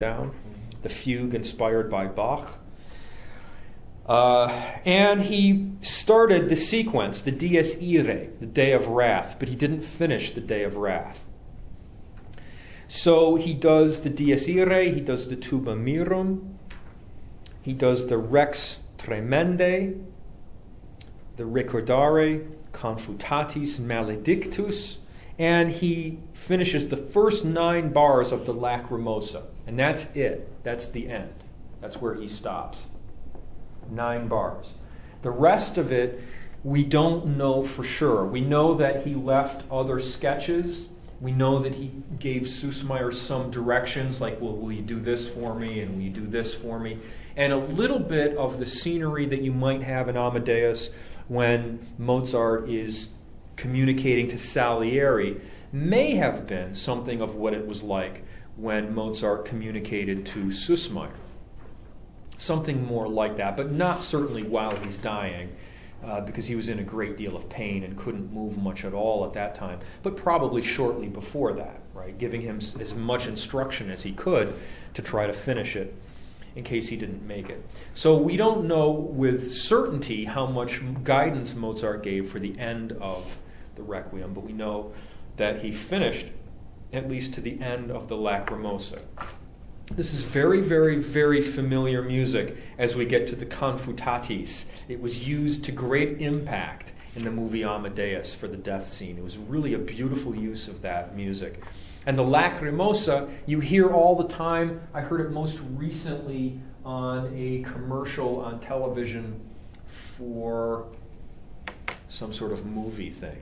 down, the fugue inspired by Bach. And he started the sequence, the Dies Irae, the Day of Wrath, but he didn't finish the Day of Wrath. So he does the Dies Irae, he does the Tuba Mirum, he does the Rex Tremendae, the Recordare, Confutatis Maledictus, and he finishes the first 9 bars of the Lacrimosa. And that's it. That's the end. That's where he stops. 9 bars. The rest of it, we don't know for sure. We know that he left other sketches. We know that he gave Süssmayr some directions, like, well, will you do this for me, and will you do this for me? And a little bit of the scenery that you might have in Amadeus when Mozart is communicating to Salieri may have been something of what it was like when Mozart communicated to Süssmayr. Something more like that, but not certainly while he's dying, because he was in a great deal of pain and couldn't move much at all at that time, but probably shortly before that, right? Giving him as much instruction as he could to try to finish it in case he didn't make it. So we don't know with certainty how much guidance Mozart gave for the end of the Requiem, but we know that he finished at least to the end of the Lacrimosa. This is very, very, very familiar music as we get to the Confutatis. It was used to great impact in the movie Amadeus for the death scene. It was really a beautiful use of that music. And the Lacrimosa, you hear all the time. I heard it most recently on a commercial on television for some sort of movie thing.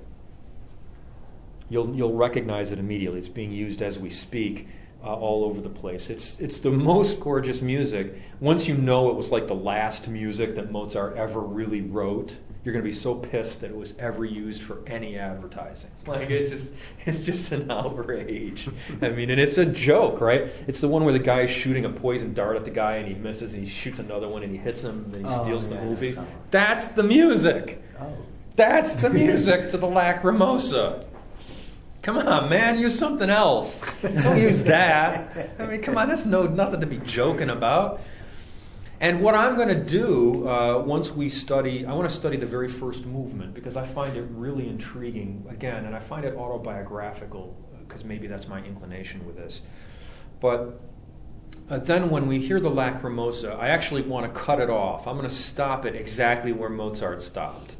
You'll recognize it immediately. It's being used as we speak all over the place. It's the most gorgeous music. Once you know it was like the last music that Mozart ever really wrote, you're going to be so pissed that it was ever used for any advertising. Like it's just an outrage. I mean, and it's a joke, right? It's the one where the guy is shooting a poison dart at the guy and he misses, and he shoots another one and he hits him, and then he steals the movie. That's the music. That's the music to the Lacrimosa. Come on, man, use something else. Don't use that. I mean, come on, that's nothing to be joking about. And what I'm going to do once we study, I want to study the very first movement because I find it really intriguing, again, and I find it autobiographical because maybe that's my inclination with this. But then when we hear the Lacrimosa, I actually want to cut it off. I'm going to stop it exactly where Mozart stopped.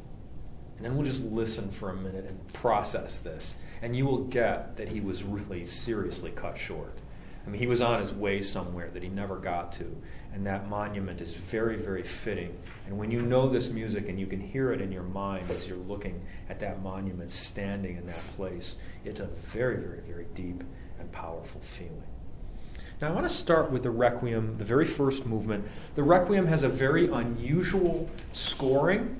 And then we'll just listen for a minute and process this. And you will get that he was really seriously cut short. I mean, he was on his way somewhere that he never got to. And that monument is very, very fitting. And when you know this music and you can hear it in your mind as you're looking at that monument standing in that place, it's a very, very, very deep and powerful feeling. Now, I want to start with the Requiem, the very first movement. The Requiem has a very unusual scoring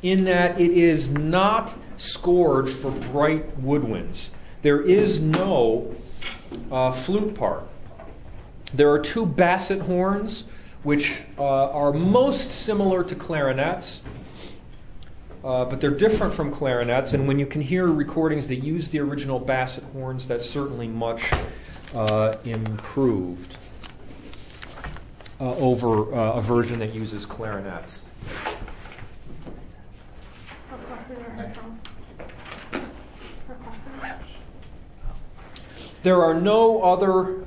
in that it is not scored for bright woodwinds. There is no flute part. There are 2 basset horns, which are most similar to clarinets, but they're different from clarinets. And when you can hear recordings that use the original basset horns, that's certainly much improved over a version that uses clarinets. There are no other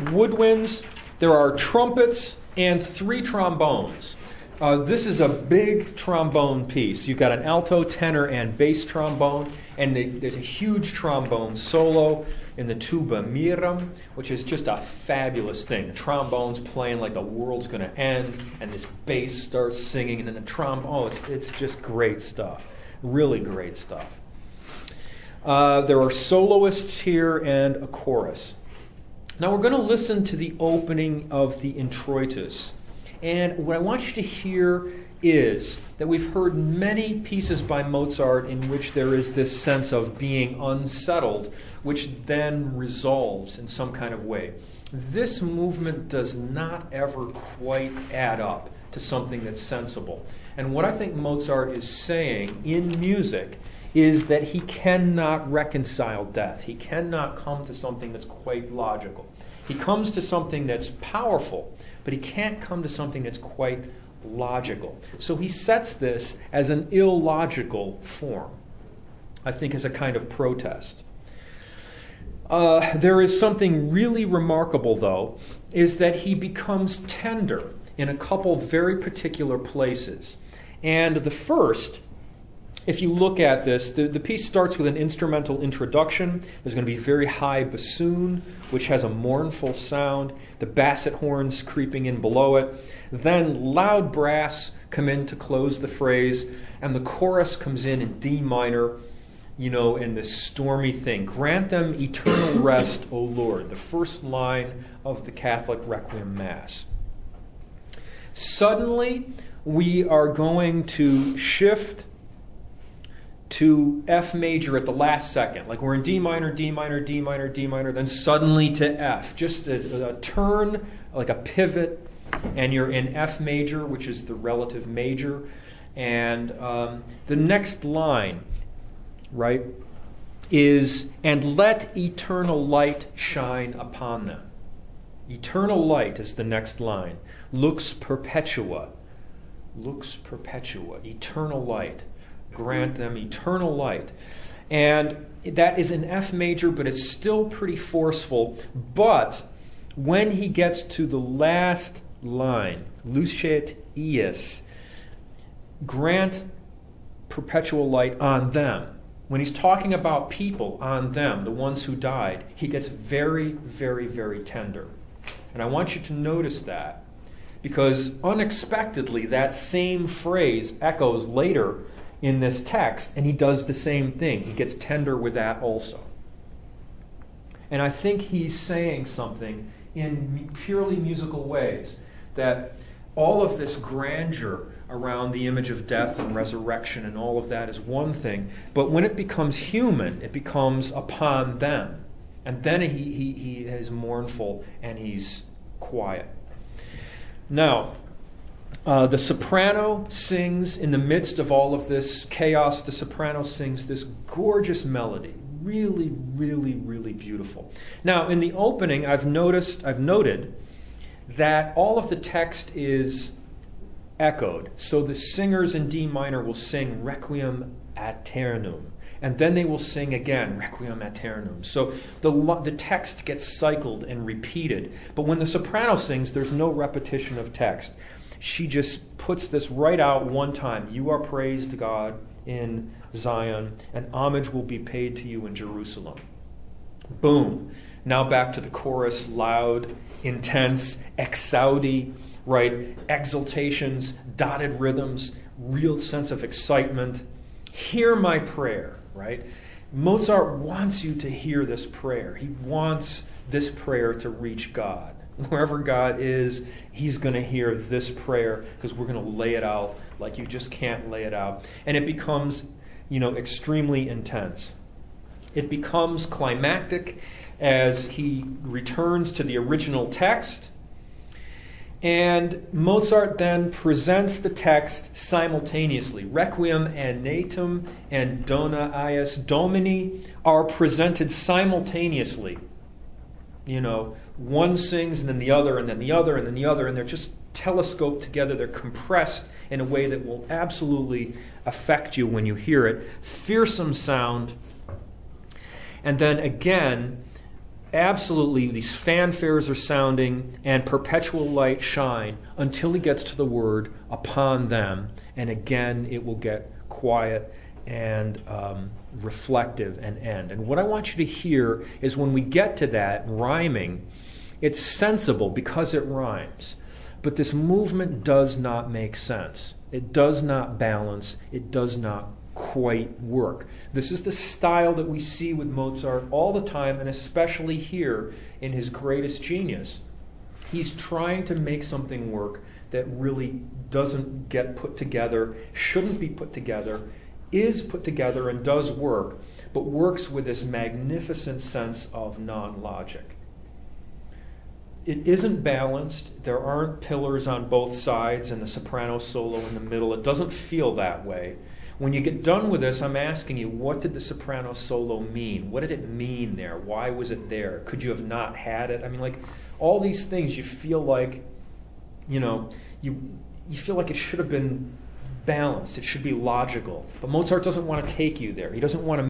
woodwinds. There are trumpets and 3 trombones. This is a big trombone piece. You've got an alto, tenor, and bass trombone, and there's a huge trombone solo in the tuba mirum, which is just a fabulous thing. The trombone's playing like the world's going to end, and this bass starts singing, and then the trombone, it's just great stuff. Really great stuff. There are soloists here and a chorus. Now we're going to listen to the opening of the introitus. And what I want you to hear is that we've heard many pieces by Mozart in which there is this sense of being unsettled, which then resolves in some kind of way. This movement does not ever quite add up to something that's sensible. And what I think Mozart is saying in music is that he cannot reconcile death. He cannot come to something that's quite logical. He comes to something that's powerful, but he can't come to something that's quite logical. So he sets this as an illogical form, I think, as a kind of protest. There is something really remarkable, though, is that he becomes tender in a couple very particular places. And the first, if you look at this, the piece starts with an instrumental introduction. There's going to be very high bassoon, which has a mournful sound, the basset horns creeping in below it. Then loud brass come in to close the phrase, and the chorus comes in D minor, in this stormy thing. Grant them eternal rest, O Lord, the first line of the Catholic Requiem Mass. Suddenly, we are going to shift to F major at the last second. Like we're in D minor, D minor, D minor, D minor, then suddenly to F. Just a turn, like a pivot, and you're in F major, which is the relative major. And the next line, right, is, and let eternal light shine upon them. Eternal light is the next line. Lux perpetua. Lux perpetua. Eternal light. Grant them eternal light. And that is in F major, but it's still pretty forceful. But when he gets to the last line, Lucet iis, grant perpetual light on them. When he's talking about people, on them, the ones who died, he gets very, very, very tender. And I want you to notice that, because unexpectedly that same phrase echoes later in this text, and he does the same thing. He gets tender with that also. And I think he's saying something in purely musical ways, that all of this grandeur around the image of death and resurrection and all of that is one thing, but when it becomes human, it becomes upon them. And then he is mournful and he's quiet. Now, the soprano sings in the midst of all of this chaos. The soprano sings this gorgeous melody, really, really, really beautiful. Now, in the opening, I've noted that all of the text is echoed. So the singers in D minor will sing Requiem aeternum, and then they will sing again Requiem aeternum. So the text gets cycled and repeated. But when the soprano sings, there's no repetition of text. She just puts this right out one time. You are praised, God, in Zion, and homage will be paid to you in Jerusalem. Boom. Now back to the chorus, loud, intense, exaudi, right? Exultations, dotted rhythms, real sense of excitement. Hear my prayer, right? Mozart wants you to hear this prayer. He wants this prayer to reach God. Wherever God is, he's going to hear this prayer, because we're going to lay it out like you just can't lay it out. And it becomes, extremely intense. It becomes climactic as he returns to the original text. And Mozart then presents the text simultaneously. Requiem aenatum and Dona Iis Domini are presented simultaneously. One sings and then the other and then the other and then the other, and they're just telescoped together. They're compressed in a way that will absolutely affect you when you hear it. Fearsome sound. And then again, absolutely, these fanfares are sounding and perpetual light shine until he gets to the word upon them. And again, it will get quiet and reflective and end. And what I want you to hear is when we get to that rhyming, it's sensible because it rhymes. But this movement does not make sense. It does not balance. It does not quite work. This is the style that we see with Mozart all the time, and especially here in his greatest genius. He's trying to make something work that really doesn't get put together, shouldn't be put together, is put together and does work, but works with this magnificent sense of non-logic. It isn't balanced. There aren't pillars on both sides and the soprano solo in the middle. It doesn't feel that way. When you get done with this, I'm asking you, what did the soprano solo mean? What did it mean there? Why was it there? Could you have not had it? I mean, like, all these things you feel like, you feel like it should have been balanced. It should be logical. But Mozart doesn't want to take you there. He doesn't want to